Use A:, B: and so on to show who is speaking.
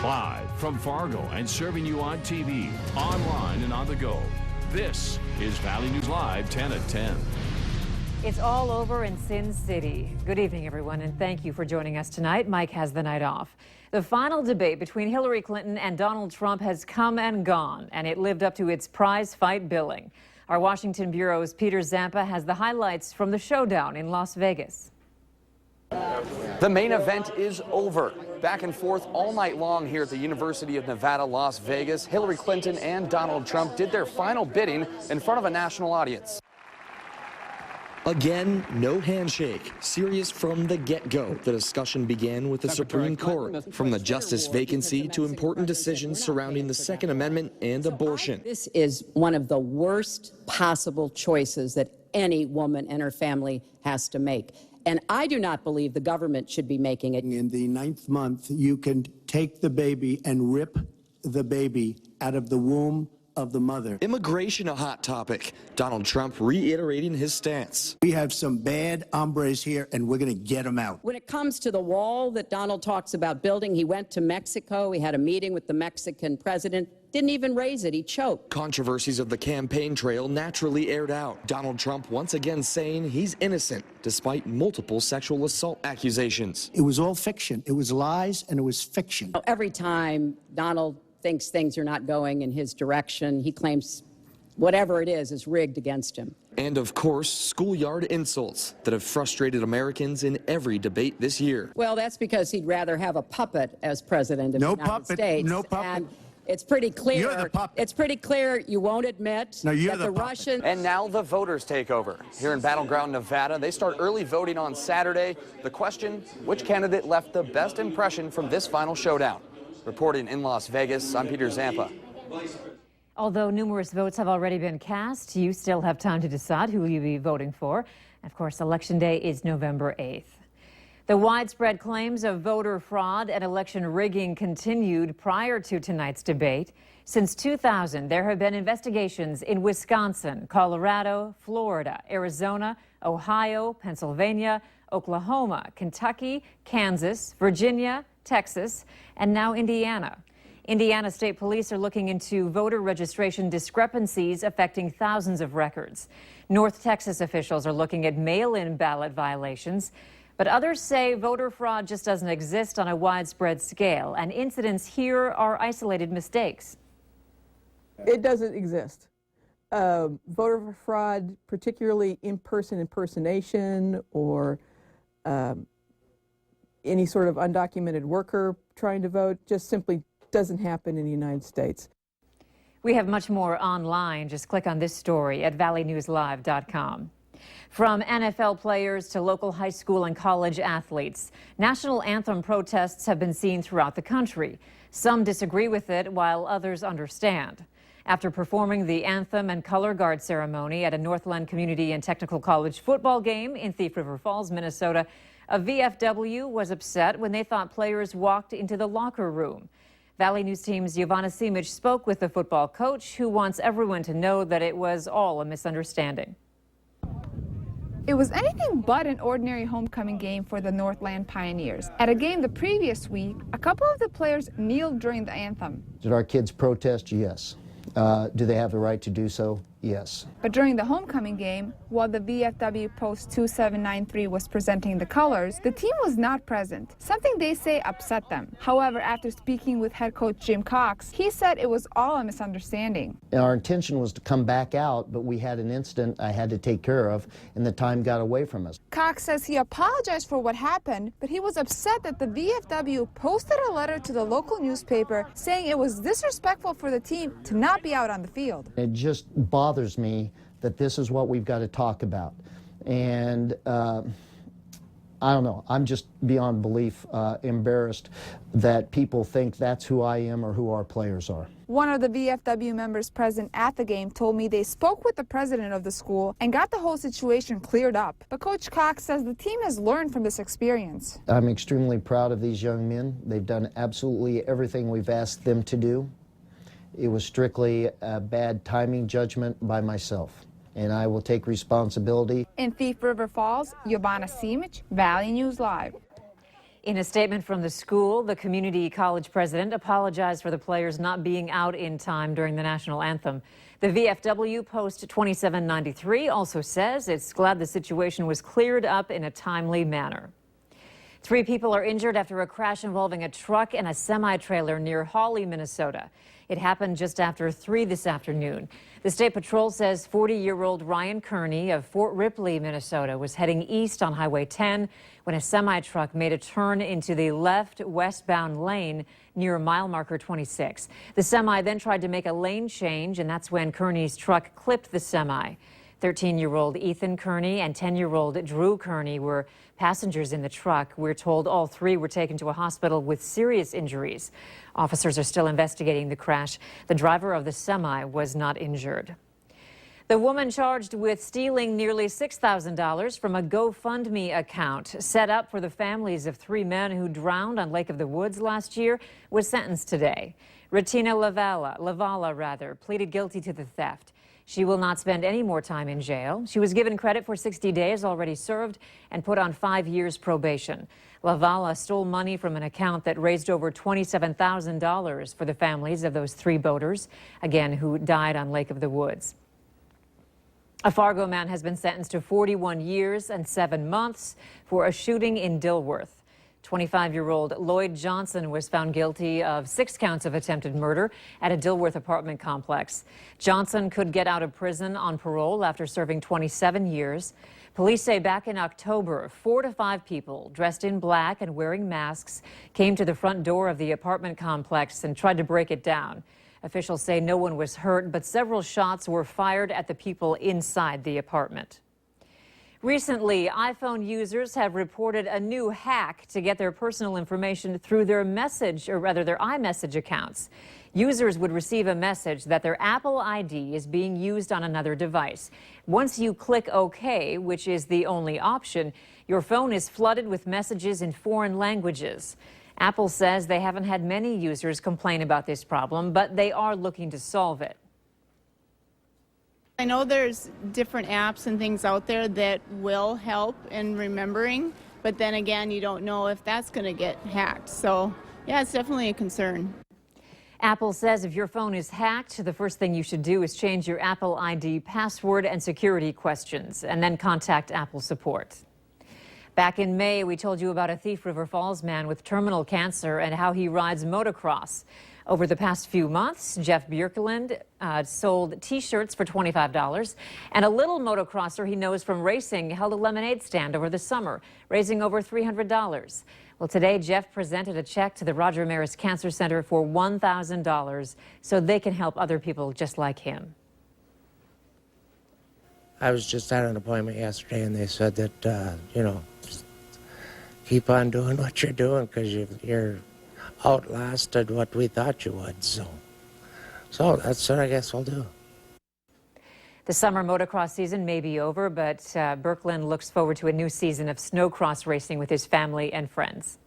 A: Live from Fargo and serving you on TV, online, and on the go. This is Valley News Live 10 at 10.
B: It's all over in Sin City. Good evening, everyone, and thank you for joining us tonight. Mike has the night off. The final debate between Hillary Clinton and Donald Trump has come and gone, and it lived up to its prize fight billing. Our Washington Bureau's Peter Zampa has the highlights from the showdown in Las Vegas.
C: The main event is over. Back and forth all night long here at the University of Nevada, Las Vegas. Hillary Clinton and Donald Trump did their final bidding in front of a national audience.
D: Again, no handshake. Serious from the get-go. The discussion began with the Supreme Court, from the justice vacancy to important decisions surrounding the Second Amendment and abortion.
E: This is one of the worst possible choices that any woman and her family has to make. And I do not believe the government should be making it.
F: In the 9th month, you can take the baby and rip the baby out of the womb of the mother.
D: Immigration a hot topic. Donald Trump reiterating his stance.
F: We have some bad hombres here, and we're going to get them out.
E: When it comes to the wall that Donald talks about building, he went to Mexico. He had a meeting with the Mexican president. Didn't even raise it. He choked.
D: Controversies of the campaign trail naturally aired out. Donald Trump once again saying he's innocent, despite multiple sexual assault accusations.
F: It was all fiction. It was lies, and it was fiction.
E: Every time Donald thinks things are not going in his direction, he claims whatever it is rigged against him.
D: And of course, schoolyard insults that have frustrated Americans in every debate this year.
E: Well, that's because he'd rather have a puppet as president of the United States.
F: No puppet.
E: And it's pretty clear.
F: You're the puppet.
E: It's pretty clear you won't admit that the Russian.
C: And now the voters take over. Here in Battleground, Nevada, they start early voting on Saturday. The question, which candidate left the best impression from this final showdown? Reporting in Las Vegas, I'm Peter Zampa.
B: Although numerous votes have already been cast, you still have time to decide who you'll be voting for. And of course, Election Day is November 8th. The widespread claims of voter fraud and election rigging continued prior to tonight's debate. Since 2000, there have been investigations in Wisconsin, Colorado, Florida, Arizona, Ohio, Pennsylvania, Oklahoma, Kentucky, Kansas, Virginia, Texas, and now Indiana. Indiana State Police are looking into voter registration discrepancies affecting thousands of records. North Texas officials are looking at mail-in ballot violations, but others say voter fraud just doesn't exist on a widespread scale, and incidents here are isolated mistakes.
G: It doesn't exist. Voter fraud, particularly in-person impersonation or any sort of undocumented worker trying to vote, just simply doesn't happen in the United States.
B: We have much more online. Just click on this story at valleynewslive.com. From NFL players to local high school and college athletes, national anthem protests have been seen throughout the country. Some disagree with it, while others understand. After performing the anthem and color guard ceremony at a Northland Community and Technical College football game in Thief River Falls, Minnesota, a VFW was upset when they thought players walked into the locker room. Valley News Team's Giovanna Simic spoke with the football coach, who wants everyone to know that it was all a misunderstanding.
H: It was anything but an ordinary homecoming game for the Northland Pioneers. At a game the previous week, a couple of the players kneeled during the anthem.
I: Did our kids protest? Yes. Do they have the right to do so? Yes.
H: But during the homecoming game, while the VFW Post 2793 was presenting the colors, the team was not present, something they say upset them. However, after speaking with head coach Jim Cox, he said it was all a misunderstanding.
I: Our intention was to come back out, but we had an incident I had to take care of, and the time got away from us.
H: Cox says he apologized for what happened, but he was upset that the VFW posted a letter to the local newspaper saying it was disrespectful for the team to not be out on the field.
I: It just bothers me that this is what we've got to talk about. And I don't know, I'm just beyond belief embarrassed that people think that's who I am or who our players are.
H: One of the VFW members present at the game told me they spoke with the president of the school and got the whole situation cleared up. But Coach Cox says the team has learned from this experience.
I: I'm extremely proud of these young men. They've done absolutely everything we've asked them to do. It was strictly a bad timing judgment by myself, and I will take responsibility.
H: In Thief River Falls, Giovanna Simic, Valley News Live.
B: In a statement from the school, the community college president apologized for the players not being out in time during the national anthem. The VFW Post 2793 also says it's glad the situation was cleared up in a timely manner. 3 people are injured after a crash involving a truck and a semi-trailer near Hawley, Minnesota. It happened just after 3 this afternoon. The State Patrol says 40-year-old Ryan Kearney of Fort Ripley, Minnesota, was heading east on Highway 10 when a semi-truck made a turn into the left westbound lane near mile marker 26. The semi then tried to make a lane change, and that's when Kearney's truck clipped the semi. 13-year-old Ethan Kearney and 10-year-old Drew Kearney were passengers in the truck. We're told all 3 were taken to a hospital with serious injuries. Officers are still investigating the crash. The driver of the semi was not injured. The woman charged with stealing nearly $6,000 from a GoFundMe account set up for the families of 3 men who drowned on Lake of the Woods last year was sentenced today. Retina Lavala pleaded guilty to the theft. She will not spend any more time in jail. She was given credit for 60 days already served and put on 5 years probation. Lavala stole money from an account that raised over $27,000 for the families of those 3 boaters, again, who died on Lake of the Woods. A Fargo man has been sentenced to 41 years and 7 months for a shooting in Dilworth. 25-year-old Lloyd Johnson was found guilty of 6 counts of attempted murder at a Dilworth apartment complex. Johnson could get out of prison on parole after serving 27 years. Police say back in October, 4 to 5 people dressed in black and wearing masks came to the front door of the apartment complex and tried to break it down. Officials say no one was hurt, but several shots were fired at the people inside the apartment. Recently, iPhone users have reported a new hack to get their personal information through their iMessage accounts. Users would receive a message that their Apple ID is being used on another device. Once you click OK, which is the only option, your phone is flooded with messages in foreign languages. Apple says they haven't had many users complain about this problem, but they are looking to solve it.
J: I know there's different apps and things out there that will help in remembering, but then again, you don't know if that's going to get hacked. So, yeah, it's definitely a concern.
B: Apple says if your phone is hacked, the first thing you should do is change your Apple ID password and security questions, and then contact Apple support. Back in May, we told you about a Thief River Falls man with terminal cancer and how he rides motocross. Over the past few months, Jeff Birkeland sold T-shirts for $25, and a little motocrosser he knows from racing held a lemonade stand over the summer, raising over $300. Well, today, Jeff presented a check to the Roger Maris Cancer Center for $1,000 so they can help other people just like him.
K: I was just at an appointment yesterday, and they said that, keep on doing what you're doing because you're outlasted what we thought you would. So that's what I guess we'll do.
B: The summer motocross season may be over, but Birkeland looks forward to a new season of snowcross racing with his family and friends.